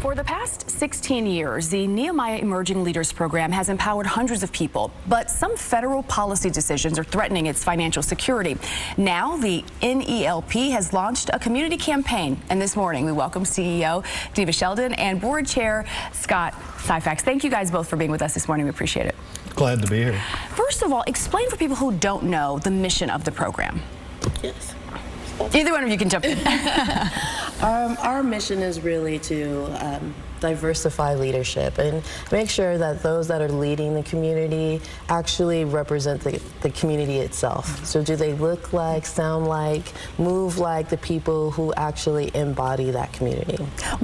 For the past 16 years, the Nehemiah Emerging Leaders Program has empowered hundreds of people, but some federal policy decisions are threatening its financial security. Now, the NELP has launched a community campaign, and this morning we welcome CEO Diva Sheldon and Board Chair Scott Syphax. Thank you guys both for being with us this morning. We appreciate it. Glad to be here. First of all, explain for people who don't know the mission of the program. Yes. Either one of you can jump in. Our mission is really to diversify leadership and make sure that those that are leading the community actually represent the community itself. So do they look like, sound like, move like the people who actually embody that community?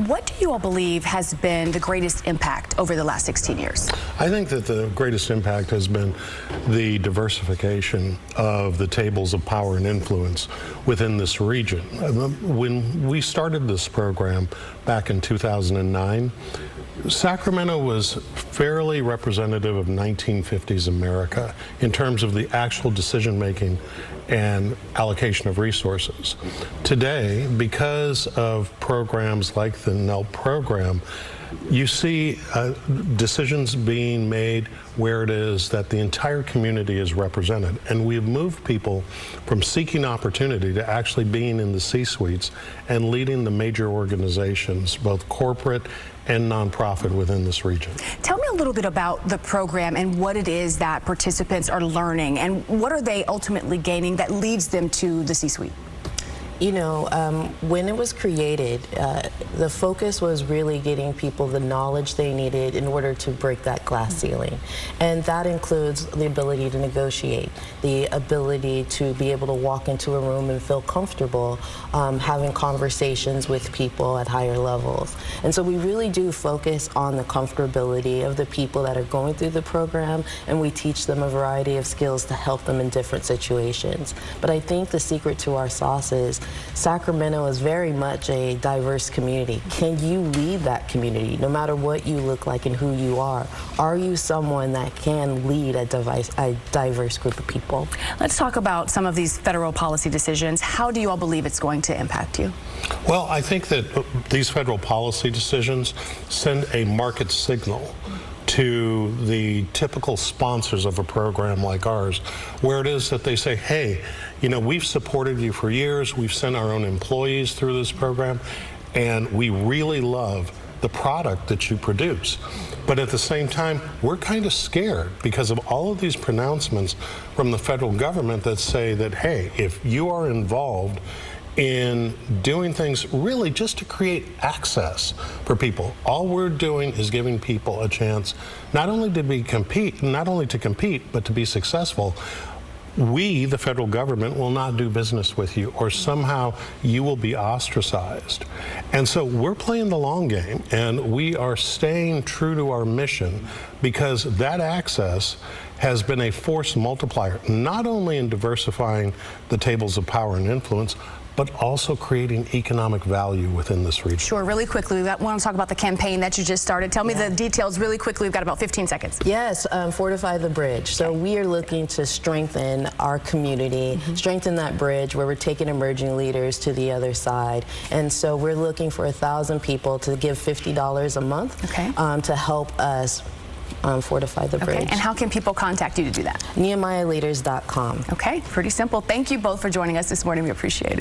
What do you all believe has been the greatest impact over the last 16 years? I think that the greatest impact has been the diversification of the tables of power and influence within this region. When we started this program back in 2009, Sacramento was fairly representative of 1950s America in terms of the actual decision-making and allocation of resources. Today, because of programs like the NELP program, you see decisions being made where it is that the entire community is represented. And we've moved people from seeking opportunity to actually being in the C-suites and leading the major organizations, both corporate and nonprofit within this region. Tell me a little bit about the program and what it is that participants are learning and what are they ultimately gaining that leads them to the C-suite? You know, when it was created, the focus was really getting people the knowledge they needed in order to break that glass ceiling. And that includes the ability to negotiate, the ability to be able to walk into a room and feel comfortable having conversations with people at higher levels. And so we really do focus on the comfortability of the people that are going through the program, and we teach them a variety of skills to help them in different situations. But I think the secret to our sauce is Sacramento is very much a diverse community. Can you lead that community, no matter what you look like and who you are? Are you someone that can lead a diverse group of people? Let's talk about some of these federal policy decisions. How do you all believe it's going to impact you? Well, I think that these federal policy decisions send a market signal to the typical sponsors of a program like ours, where it is that they say, hey, you know, we've supported you for years, we've sent our own employees through this program, and we really love the product that you produce. But at the same time, we're kind of scared because of all of these pronouncements from the federal government that say that, hey, if you are involved in doing things really just to create access for people. All we're doing is giving people a chance not only to compete, but to be successful. We, the federal government, will not do business with you, or somehow you will be ostracized. And so we're playing the long game, and we are staying true to our mission because that access has been a force multiplier, not only in diversifying the tables of power and influence, but also creating economic value within this region. Sure, really quickly, we want to talk about the campaign that you just started. Tell me the details really quickly. We've got about 15 seconds. Yes, Fortify the Bridge. So we are looking to strengthen our community, strengthen that bridge where we're taking emerging leaders to the other side. And so we're looking for 1,000 people to give $50 a month to help us fortify the bridge. And how can people contact you to do that? NehemiahLeaders.com. Okay, pretty simple. Thank you both for joining us this morning. We appreciate it.